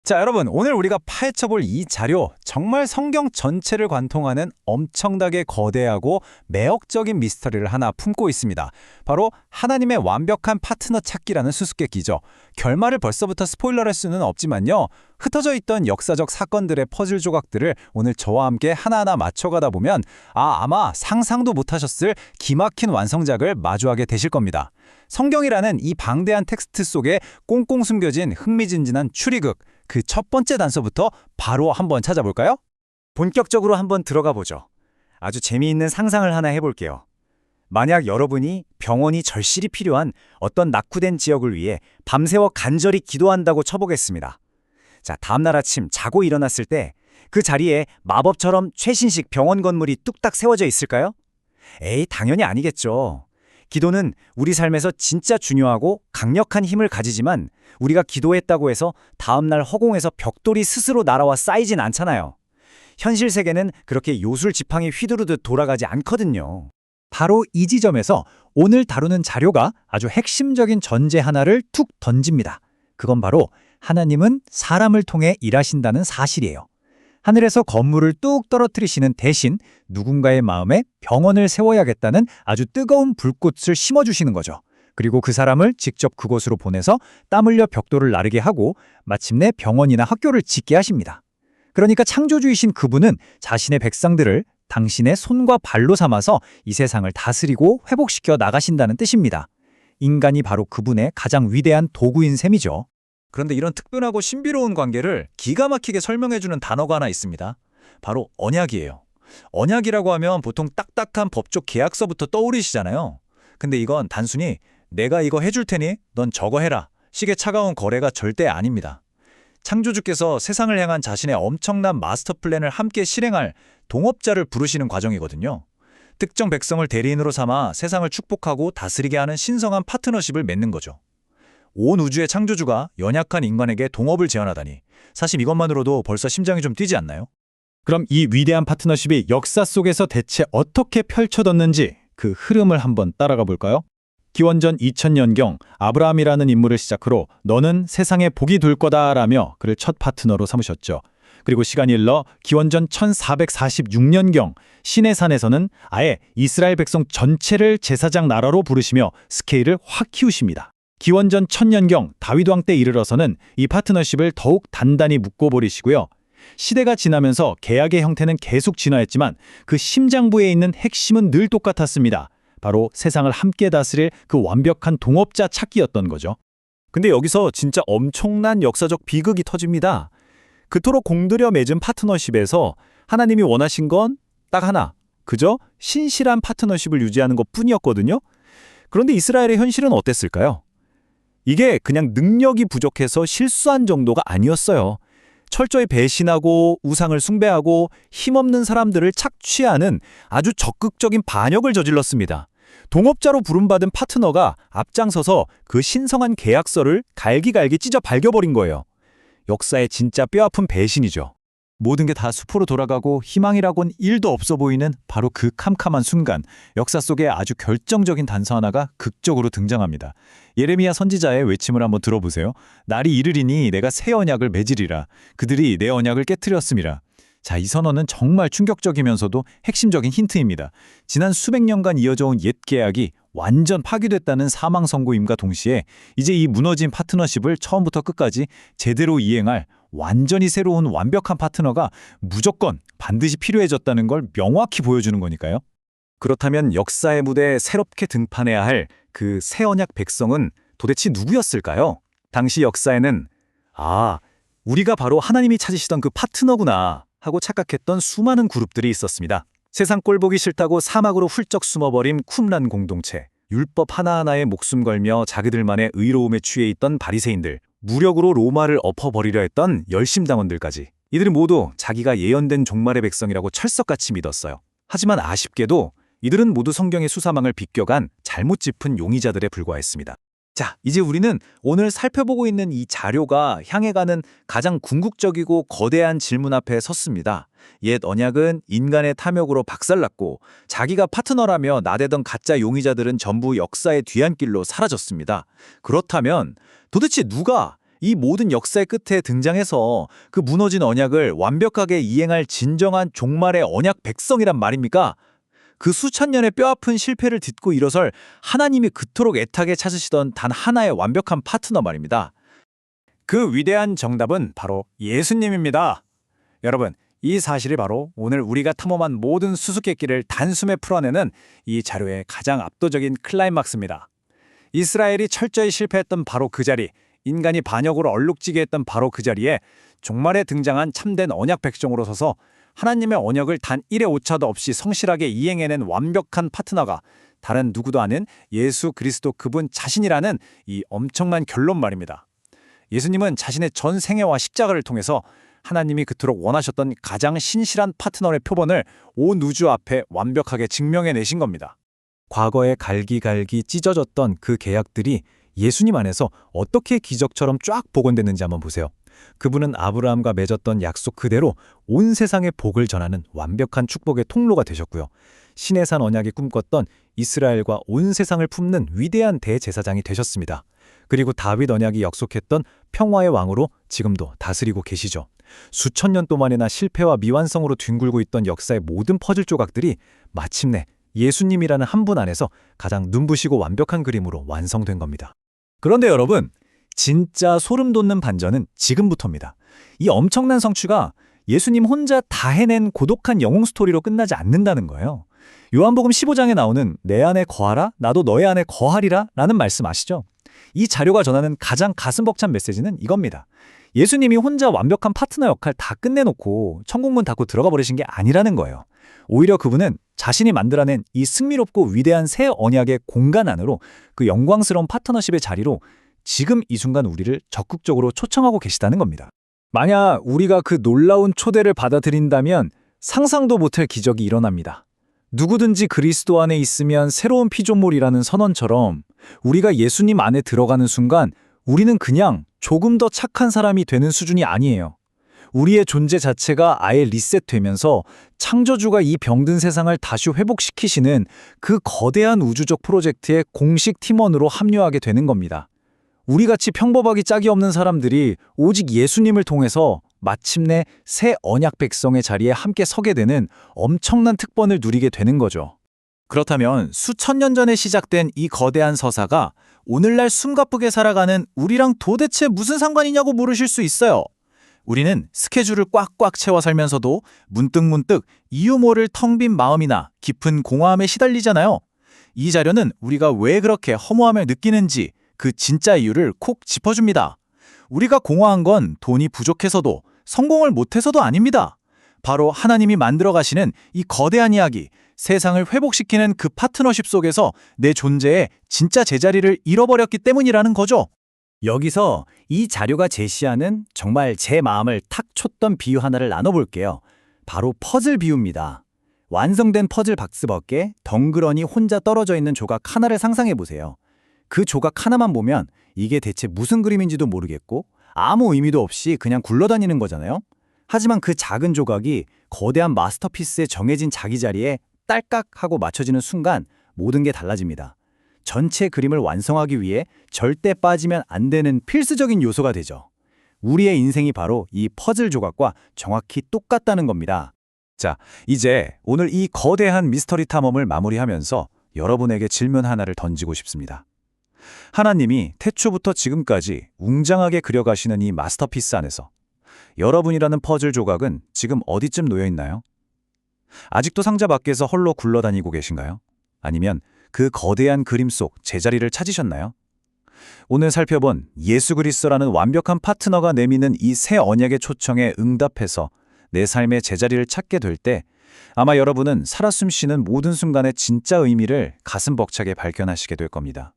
자, 여러분, 오늘 우리가 파헤쳐볼 이 자료, 정말 성경 전체를 관통하는 엄청나게 거대하고 매혹적인 미스터리를 하나 품고 있습니다. 바로 하나님의 완벽한 파트너 찾기라는 수수께끼죠. 결말을 벌써부터 스포일러할 수는 없지만요. 흩어져 있던 역사적 사건들의 퍼즐 조각들을 오늘 저와 함께 하나하나 맞춰가다 보면 아마 상상도 못하셨을 기막힌 완성작을 마주하게 되실 겁니다. 성경이라는 이 방대한 텍스트 속에 꽁꽁 숨겨진 흥미진진한 추리극, 그 첫 번째 단서부터 바로 한번 찾아볼까요? 본격적으로 한번 들어가 보죠. 아주 재미있는 상상을 하나 해볼게요. 만약 여러분이 병원이 절실히 필요한 어떤 낙후된 지역을 위해 밤새워 간절히 기도한다고 쳐보겠습니다. 자, 다음날 아침 자고 일어났을 때 그 자리에 마법처럼 최신식 병원 건물이 뚝딱 세워져 있을까요? 에이, 당연히 아니겠죠. 기도는 우리 삶에서 진짜 중요하고 강력한 힘을 가지지만 우리가 기도했다고 해서 다음날 허공에서 벽돌이 스스로 날아와 쌓이진 않잖아요. 현실 세계는 그렇게 요술 지팡이 휘두르듯 돌아가지 않거든요. 바로 이 지점에서 오늘 다루는 자료가 아주 핵심적인 전제 하나를 툭 던집니다. 그건 바로 하나님은 사람을 통해 일하신다는 사실이에요. 하늘에서 건물을 뚝 떨어뜨리시는 대신 누군가의 마음에 병원을 세워야겠다는 아주 뜨거운 불꽃을 심어주시는 거죠. 그리고 그 사람을 직접 그곳으로 보내서 땀 흘려 벽돌을 나르게 하고 마침내 병원이나 학교를 짓게 하십니다. 그러니까 창조주이신 그분은 자신의 백성들을 당신의 손과 발로 삼아서 이 세상을 다스리고 회복시켜 나가신다는 뜻입니다. 인간이 바로 그분의 가장 위대한 도구인 셈이죠. 그런데 이런 특별하고 신비로운 관계를 기가 막히게 설명해주는 단어가 하나 있습니다. 바로 언약이에요. 언약이라고 하면 보통 딱딱한 법적 계약서부터 떠오르시잖아요. 근데 이건 단순히 내가 이거 해줄 테니 넌 저거 해라 식의 차가운 거래가 절대 아닙니다. 창조주께서 세상을 향한 자신의 엄청난 마스터 플랜을 함께 실행할 동업자를 부르시는 과정이거든요. 특정 백성을 대리인으로 삼아 세상을 축복하고 다스리게 하는 신성한 파트너십을 맺는 거죠. 온 우주의 창조주가 연약한 인간에게 동업을 제안하다니 사실 이것만으로도 벌써 심장이 좀 뛰지 않나요? 그럼 이 위대한 파트너십이 역사 속에서 대체 어떻게 펼쳐졌는지 그 흐름을 한번 따라가 볼까요? 기원전 2000년경 아브라함이라는 인물을 시작으로 너는 세상에 복이 될 거다라며 그를 첫 파트너로 삼으셨죠. 그리고 시간이 흘러 기원전 1446년경 시내산에서는 아예 이스라엘 백성 전체를 제사장 나라로 부르시며 스케일을 확 키우십니다. 기원전 1000년경 다윗 왕 때 이르러서는 이 파트너십을 더욱 단단히 묶어버리시고요. 시대가 지나면서 계약의 형태는 계속 진화했지만 그 심장부에 있는 핵심은 늘 똑같았습니다. 바로 세상을 함께 다스릴 그 완벽한 동업자 찾기였던 거죠. 근데 여기서 진짜 엄청난 역사적 비극이 터집니다. 그토록 공들여 맺은 파트너십에서 하나님이 원하신 건 딱 하나, 그저 신실한 파트너십을 유지하는 것뿐이었거든요. 그런데 이스라엘의 현실은 어땠을까요? 이게 그냥 능력이 부족해서 실수한 정도가 아니었어요. 철저히 배신하고 우상을 숭배하고 힘없는 사람들을 착취하는 아주 적극적인 반역을 저질렀습니다. 동업자로 부름받은 파트너가 앞장서서 그 신성한 계약서를 갈기갈기 찢어 발겨버린 거예요. 역사의 진짜 뼈아픈 배신이죠. 모든 게 다 수포로 돌아가고 희망이라곤 1도 없어 보이는 바로 그 캄캄한 순간, 역사 속에 아주 결정적인 단서 하나가 극적으로 등장합니다. 예레미야 선지자의 외침을 한번 들어보세요. 날이 이르리니 내가 새 언약을 맺으리라. 그들이 내 언약을 깨트렸음이라. 자, 이 선언은 정말 충격적이면서도 핵심적인 힌트입니다. 지난 수백 년간 이어져온 옛 계약이 완전 파괴됐다는 사망 선고임과 동시에 이제 이 무너진 파트너십을 처음부터 끝까지 제대로 이행할 완전히 새로운 완벽한 파트너가 무조건 반드시 필요해졌다는 걸 명확히 보여주는 거니까요. 그렇다면 역사의 무대에 새롭게 등판해야 할 그 새 언약 백성은 도대체 누구였을까요? 당시 역사에는 우리가 바로 하나님이 찾으시던 그 파트너구나 하고 착각했던 수많은 그룹들이 있었습니다. 세상 꼴보기 싫다고 사막으로 훌쩍 숨어버린 쿰란 공동체, 율법 하나하나에 목숨 걸며 자기들만의 의로움에 취해 있던 바리새인들, 무력으로 로마를 엎어버리려 했던 열심당원들까지. 이들은 모두 자기가 예언된 종말의 백성이라고 철석같이 믿었어요. 하지만 아쉽게도 이들은 모두 성경의 수사망을 비껴간 잘못 짚은 용의자들에 불과했습니다. 자, 이제 우리는 오늘 살펴보고 있는 이 자료가 향해 가는 가장 궁극적이고 거대한 질문 앞에 섰습니다. 옛 언약은 인간의 탐욕으로 박살났고 자기가 파트너라며 나대던 가짜 용의자들은 전부 역사의 뒤안길로 사라졌습니다. 그렇다면 도대체 누가 이 모든 역사의 끝에 등장해서 그 무너진 언약을 완벽하게 이행할 진정한 종말의 언약 백성이란 말입니까? 그 수천 년의 뼈아픈 실패를 딛고 일어설 하나님이 그토록 애타게 찾으시던 단 하나의 완벽한 파트너 말입니다. 그 위대한 정답은 바로 예수님입니다. 여러분, 이 사실이 바로 오늘 우리가 탐험한 모든 수수께끼를 단숨에 풀어내는 이 자료의 가장 압도적인 클라이막스입니다. 이스라엘이 철저히 실패했던 바로 그 자리, 인간이 반역으로 얼룩지게 했던 바로 그 자리에 종말에 등장한 참된 언약 백성으로 서서 하나님의 언약을 단 1의 오차도 없이 성실하게 이행해낸 완벽한 파트너가 다른 누구도 아닌 예수 그리스도 그분 자신이라는 이 엄청난 결론 말입니다. 예수님은 자신의 전 생애와 십자가를 통해서 하나님이 그토록 원하셨던 가장 신실한 파트너의 표본을 온 우주 앞에 완벽하게 증명해내신 겁니다. 과거에 갈기갈기 찢어졌던 그 계약들이 예수님 안에서 어떻게 기적처럼 쫙 복원됐는지 한번 보세요. 그분은 아브라함과 맺었던 약속 그대로 온 세상에 복을 전하는 완벽한 축복의 통로가 되셨고요. 신의 산 언약이 꿈꿨던 이스라엘과 온 세상을 품는 위대한 대제사장이 되셨습니다. 그리고 다윗 언약이 약속했던 평화의 왕으로 지금도 다스리고 계시죠. 수천 년 동안이나 실패와 미완성으로 뒹굴고 있던 역사의 모든 퍼즐 조각들이 마침내 예수님이라는 한 분 안에서 가장 눈부시고 완벽한 그림으로 완성된 겁니다. 그런데 여러분, 진짜 소름 돋는 반전은 지금부터입니다. 이 엄청난 성취가 예수님 혼자 다 해낸 고독한 영웅 스토리로 끝나지 않는다는 거예요. 요한복음 15장에 나오는 내 안에 거하라 나도 너의 안에 거하리라 라는 말씀 아시죠? 이 자료가 전하는 가장 가슴 벅찬 메시지는 이겁니다. 예수님이 혼자 완벽한 파트너 역할 다 끝내놓고 천국문 닫고 들어가 버리신 게 아니라는 거예요. 오히려 그분은 자신이 만들어낸 이 승리롭고 위대한 새 언약의 공간 안으로 그 영광스러운 파트너십의 자리로 지금 이 순간 우리를 적극적으로 초청하고 계시다는 겁니다. 만약 우리가 그 놀라운 초대를 받아들인다면 상상도 못할 기적이 일어납니다. 누구든지 그리스도 안에 있으면 새로운 피조물이라는 선언처럼 우리가 예수님 안에 들어가는 순간 우리는 그냥 조금 더 착한 사람이 되는 수준이 아니에요. 우리의 존재 자체가 아예 리셋되면서 창조주가 이 병든 세상을 다시 회복시키시는 그 거대한 우주적 프로젝트의 공식 팀원으로 합류하게 되는 겁니다. 우리같이 평범하기 짝이 없는 사람들이 오직 예수님을 통해서 마침내 새 언약 백성의 자리에 함께 서게 되는 엄청난 특권을 누리게 되는 거죠. 그렇다면 수천 년 전에 시작된 이 거대한 서사가 오늘날 숨가쁘게 살아가는 우리랑 도대체 무슨 상관이냐고 물으실 수 있어요. 우리는 스케줄을 꽉꽉 채워 살면서도 문득문득 이유 모를 텅 빈 마음이나 깊은 공허함에 시달리잖아요. 이 자료는 우리가 왜 그렇게 허무함을 느끼는지 그 진짜 이유를 콕 짚어줍니다. 우리가 공허한 건 돈이 부족해서도 성공을 못해서도 아닙니다. 바로 하나님이 만들어 가시는 이 거대한 이야기, 세상을 회복시키는 그 파트너십 속에서 내 존재의 진짜 제자리를 잃어버렸기 때문이라는 거죠. 여기서 이 자료가 제시하는 정말 제 마음을 탁 쳤던 비유 하나를 나눠볼게요. 바로 퍼즐 비유입니다. 완성된 퍼즐 박스밖에 덩그러니 혼자 떨어져 있는 조각 하나를 상상해보세요. 그 조각 하나만 보면 이게 대체 무슨 그림인지도 모르겠고 아무 의미도 없이 그냥 굴러다니는 거잖아요. 하지만 그 작은 조각이 거대한 마스터피스의 정해진 자기 자리에 딸깍 하고 맞춰지는 순간 모든 게 달라집니다. 전체 그림을 완성하기 위해 절대 빠지면 안 되는 필수적인 요소가 되죠. 우리의 인생이 바로 이 퍼즐 조각과 정확히 똑같다는 겁니다. 자, 이제 오늘 이 거대한 미스터리 탐험을 마무리하면서 여러분에게 질문 하나를 던지고 싶습니다. 하나님이 태초부터 지금까지 웅장하게 그려가시는 이 마스터피스 안에서 여러분이라는 퍼즐 조각은 지금 어디쯤 놓여 있나요? 아직도 상자 밖에서 홀로 굴러다니고 계신가요? 아니면 그 거대한 그림 속 제자리를 찾으셨나요? 오늘 살펴본 예수 그리스도라는 완벽한 파트너가 내미는 이 새 언약의 초청에 응답해서 내 삶의 제자리를 찾게 될 때 아마 여러분은 살아 숨쉬는 모든 순간의 진짜 의미를 가슴 벅차게 발견하시게 될 겁니다.